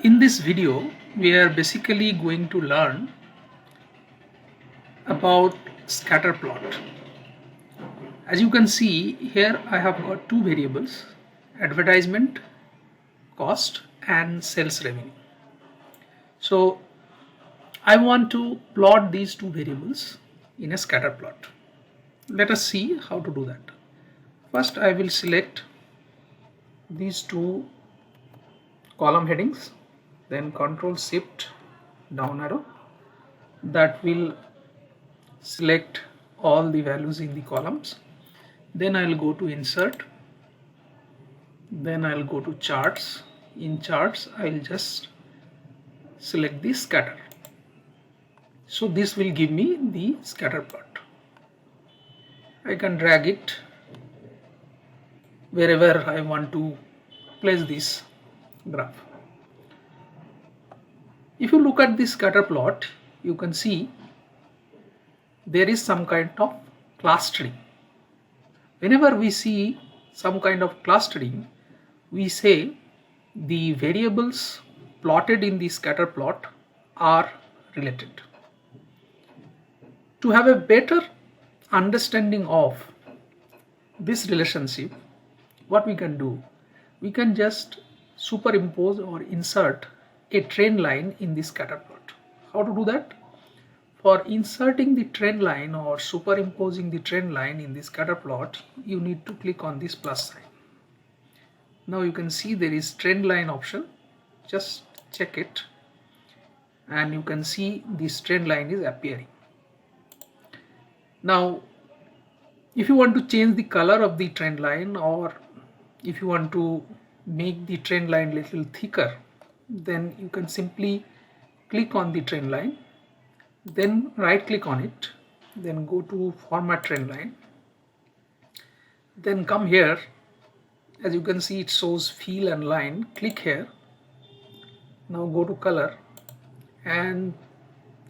In this video, we are basically going to learn about scatter plot. As you can see here, I have got two variables: advertisement cost and sales revenue. So I want to plot these two variables in a scatter plot. Let us see how to do that. First, I will select these two column headings, then Control Shift down arrow. That will select all the values in the columns. Then I'll go to insert, then I'll go to charts. In charts I'll just select the scatter. So this will give me the scatter plot. I can drag it wherever I want to place this graph. If you look at this scatter plot, you can see there is some kind of clustering. Whenever we see some kind of clustering, we say the variables plotted in the scatter plot are related. To have a better understanding of this relationship, what we can do, we can just superimpose or insert a trend line in the scatter plot. How to do that? For inserting the trend line or superimposing the trend line in the scatter plot, you need to click on this plus sign. Now you can see there is trend line option. Just check it and you can see this trend line is appearing. Now if you want to change the color of the trend line, or if you want to make the trend line little thicker, then you can simply click on the trend line, then right click on it, then go to format trend line, then come here. As you can see, it shows fill and line. Click here. Now go to color and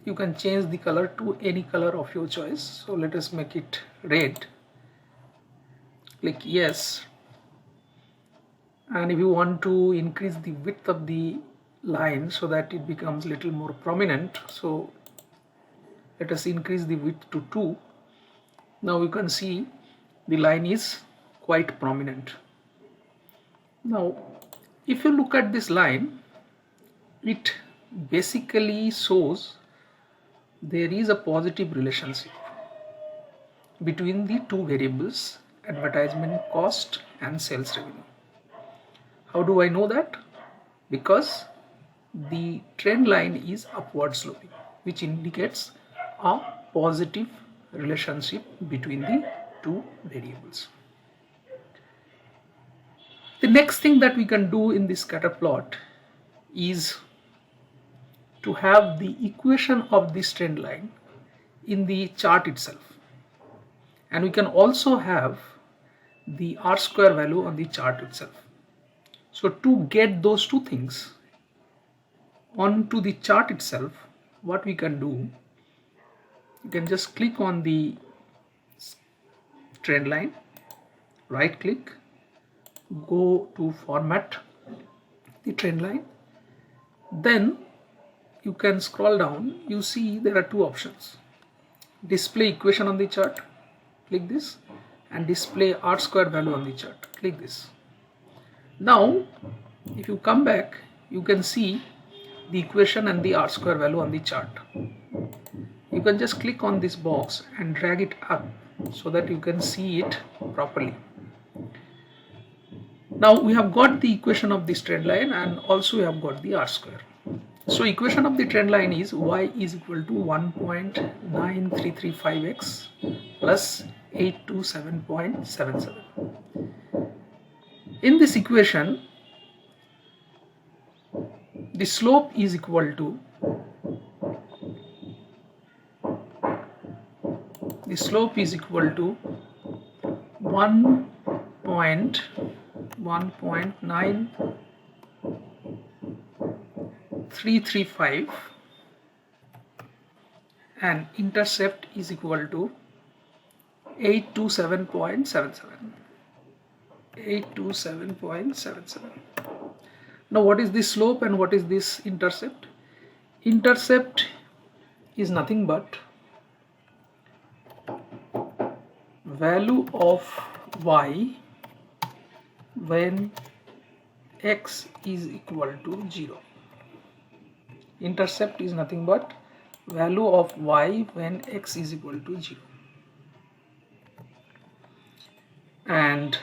you can change the color to any color of your choice. So let us make it red. Click yes. And if you want to increase the width of the line so that it becomes little more prominent, so let us increase the width to 2. Now you can see the line is quite prominent. Now if you look at this line, it basically shows there is a positive relationship between the two variables, advertisement cost and sales revenue. How do I know that? Because the trend line is upward sloping, which indicates a positive relationship between the two variables. The next thing that we can do in this scatter plot is to have the equation of this trend line in the chart itself, and we can also have the R-square value on the chart itself. So to get those two things onto the chart itself, what we can do, you can just click on the trend line, right click, go to format the trend line, then you can scroll down. You see there are two options: display equation on the chart, click this, and display R-square value on the chart, click this. Now if you come back, you can see the equation and the R-square value on the chart. You can just click on this box and drag it up so that you can see it properly. Now we have got the equation of this trend line and also we have got the R-square. So equation of the trend line is y is equal to 1.9335x plus 827.77. In this equation, the slope is equal to 1.9335 and intercept is equal to 827.77. Now what is this slope and what is this intercept? Intercept is nothing but value of y when x is equal to 0. Intercept is nothing but value of y when x is equal to 0. And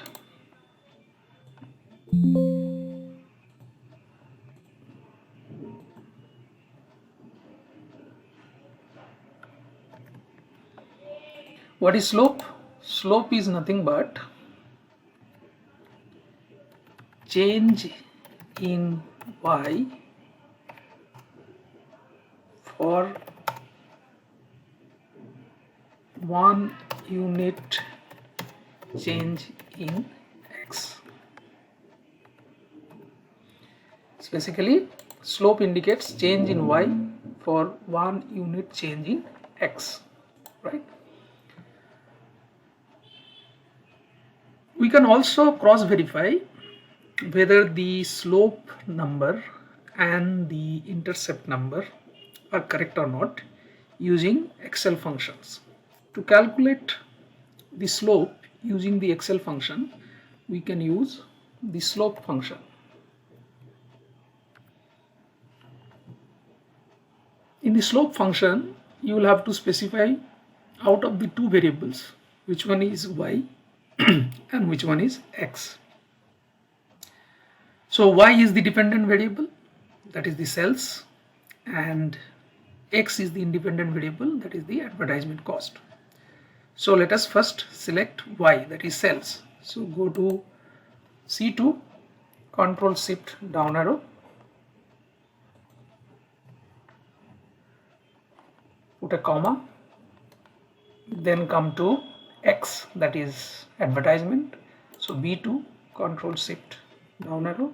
what is slope? Slope is nothing but change in y for 1 unit change in x. So basically slope indicates change in y for 1 unit change in x, right? We can also cross verify whether the slope number and the intercept number are correct or not using Excel functions. To calculate the slope using the Excel function, we can use the slope function. In the slope function, you will have to specify out of the two variables which one is y and which one is x. So y is the dependent variable, that is the sales, and x is the independent variable, that is the advertisement cost. So let us first select y, that is sales. So go to C2, Control Shift down arrow, put a comma, then come to x, that is advertisement. So B2, Control Shift down arrow,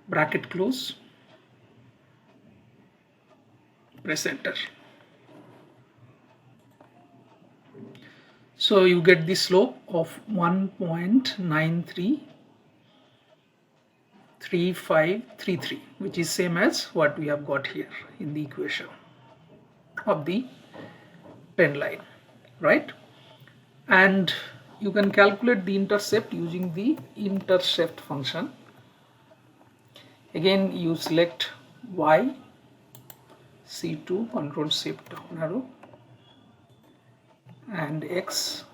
bracket close, press enter. So you get the slope of 1.933533, which is same as what we have got here in the equation of the trend line, right? And you can calculate the intercept using the intercept function. Again you select y, C2, Control Shift down arrow, and x,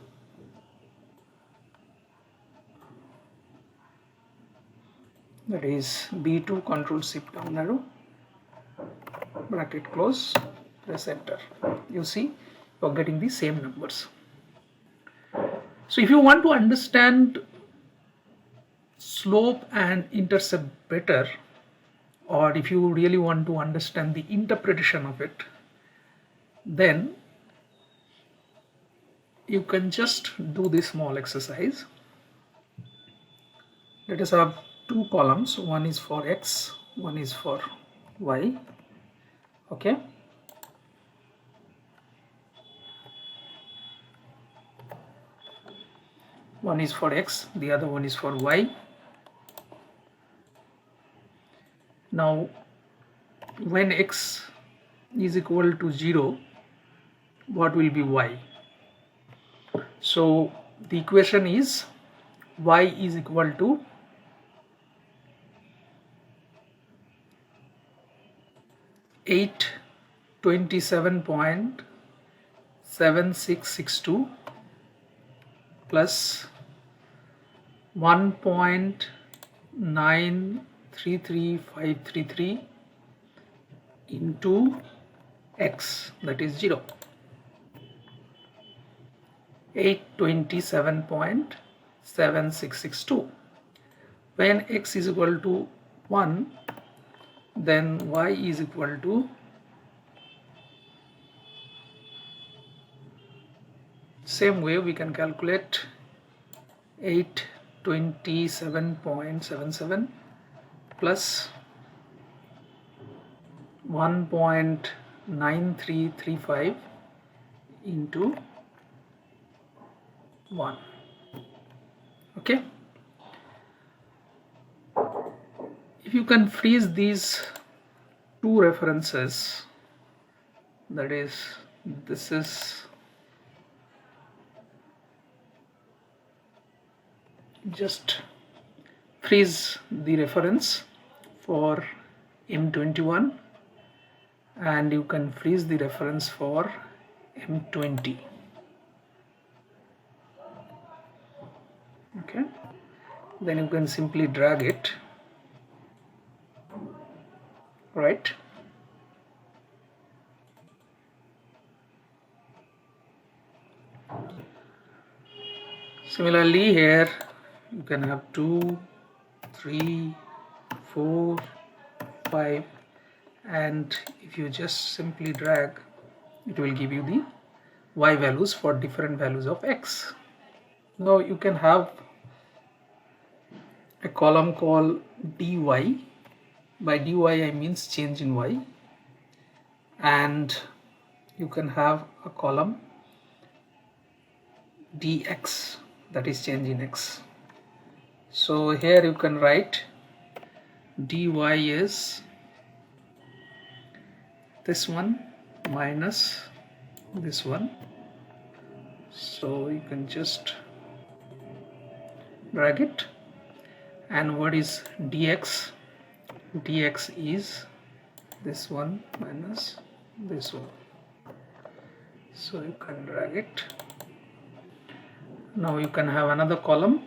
that is B2, Control Shift down arrow, bracket close, press enter. You see you are getting the same numbers. So if you want to understand slope and intercept better, or if you really want to understand the interpretation of it, then you can just do this small exercise. Let us have two columns, one is for x, one is for y. Okay, one is for x, the other one is for y. Now when x is equal to 0, what will be y? So the equation is y is equal to $827.7662 plus 1.933533 into x, that is 0. 827.7662. When x is equal to 1, then y is equal to same way we can calculate 827.77 plus 1.9335 into 1. Okay, you can freeze these two references, that is, this is just freeze the reference for M21 and you can freeze the reference for M20. Okay, then you can simply drag it, right? Similarly, here you can have 2, 3, 4, 5, and if you just simply drag, it will give you the y values for different values of x. Now you can have a column called dy. By dy I means change in y, and you can have a column dx, that is change in x. So here you can write dy is this one minus this one, so you can just drag it. And what is dx? Dx is this one minus this one, so you can drag it. Now you can have another column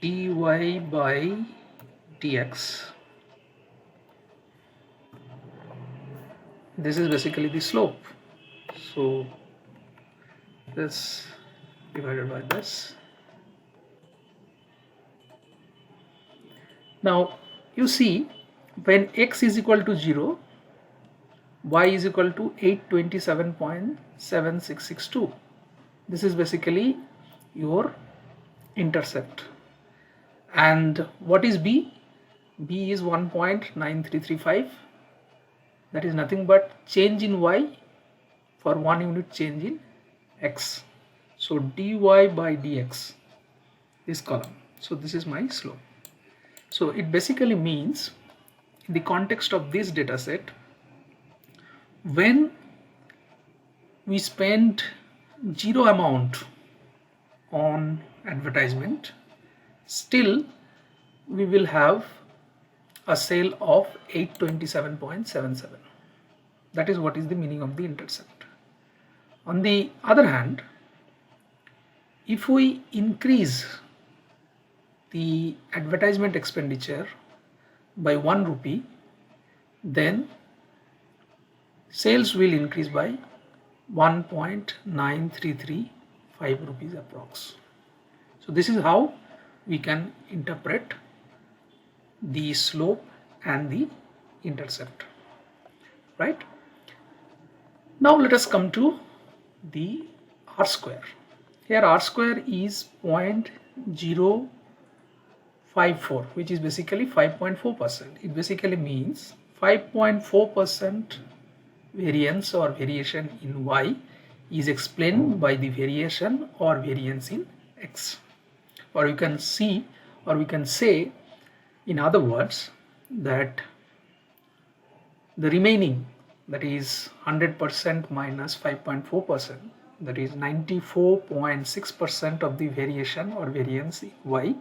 dy by dx. This is basically the slope, so this divided by this. Now you see, when x is equal to 0, y is equal to 827.7662. This is basically your intercept. And what is b? B is 1.9335. That is nothing but change in y for 1 unit change in x. So dy by dx, this column. So this is my slope. So it basically means, in the context of this data set, when we spend 0 amount on advertisement, still we will have a sale of 827.77. That is what is the meaning of the intercept. On the other hand, if we increase the advertisement expenditure by 1 rupee, then sales will increase by 1.9335 rupees approx. So this is how we can interpret the slope and the intercept, right? Now let us come to the R square. Here R square is 0.054, which is basically 5.4%. It basically means 5.4% variance or variation in y is explained by the variation or variance in x. Or you can see, or we can say, in other words, that the remaining, that is 100% minus 5.4%, that is 94.6% of the variation or variance in y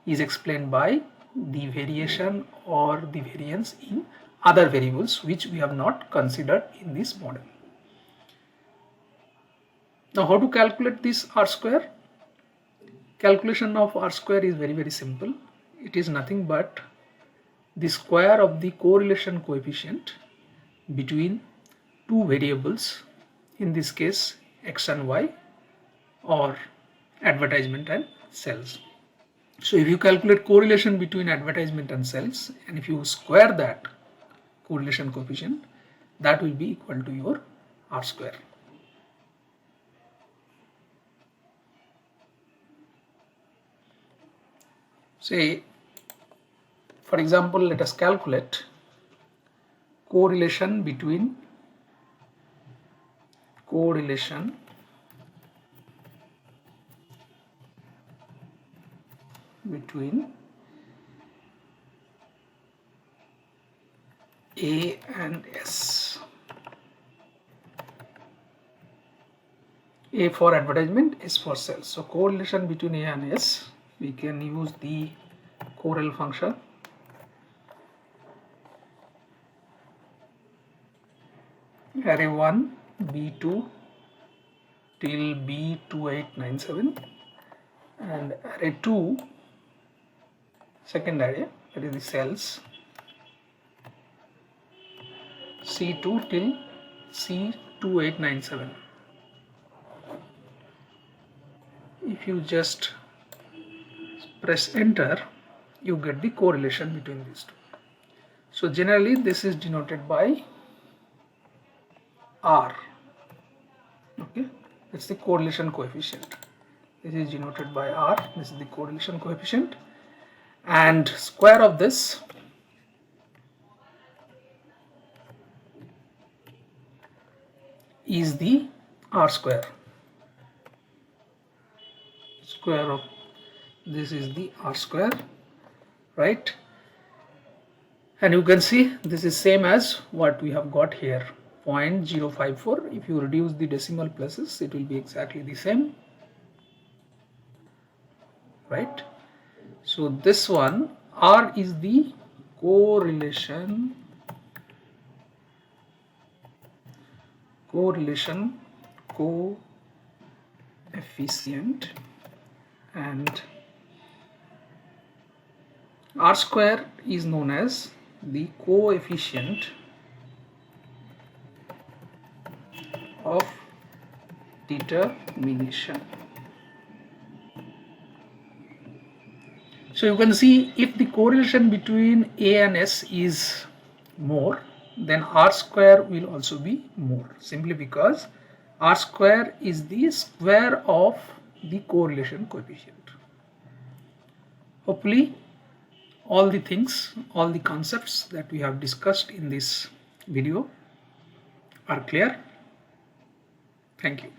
is explained by the variation or the variance in other variables which we have not considered in this model. Now how to calculate this R square? Calculation of R square is very simple. It is nothing but the square of the correlation coefficient between two variables, in this case x and y, or advertisement and sales. So if you calculate correlation between advertisement and sales, and if you square that correlation coefficient, that will be equal to your R square. Say, for example, let us calculate correlation between A and S. A for advertisement, S for sales. So correlation between A and S, we can use the correl function. Array 1 B2 till B2897 and array 2 second array, that is the cells, C2 till C2897. If you just press enter, you get the correlation between these two. So generally this is denoted by R. Okay, it's the correlation coefficient. This is denoted by R. This is the correlation coefficient, and square of this is the R square. Square of this is the R square, right? And you can see this is same as what we have got here, 0.054. If you reduce the decimal places, it will be exactly the same, right? So this one, R is the correlation coefficient, and R square is known as the coefficient of determination. So you can see if the correlation between A and S is more, then R square will also be more, simply because R square is the square of the correlation coefficient. Hopefully all the things, all the concepts that we have discussed in this video are clear. Thank you.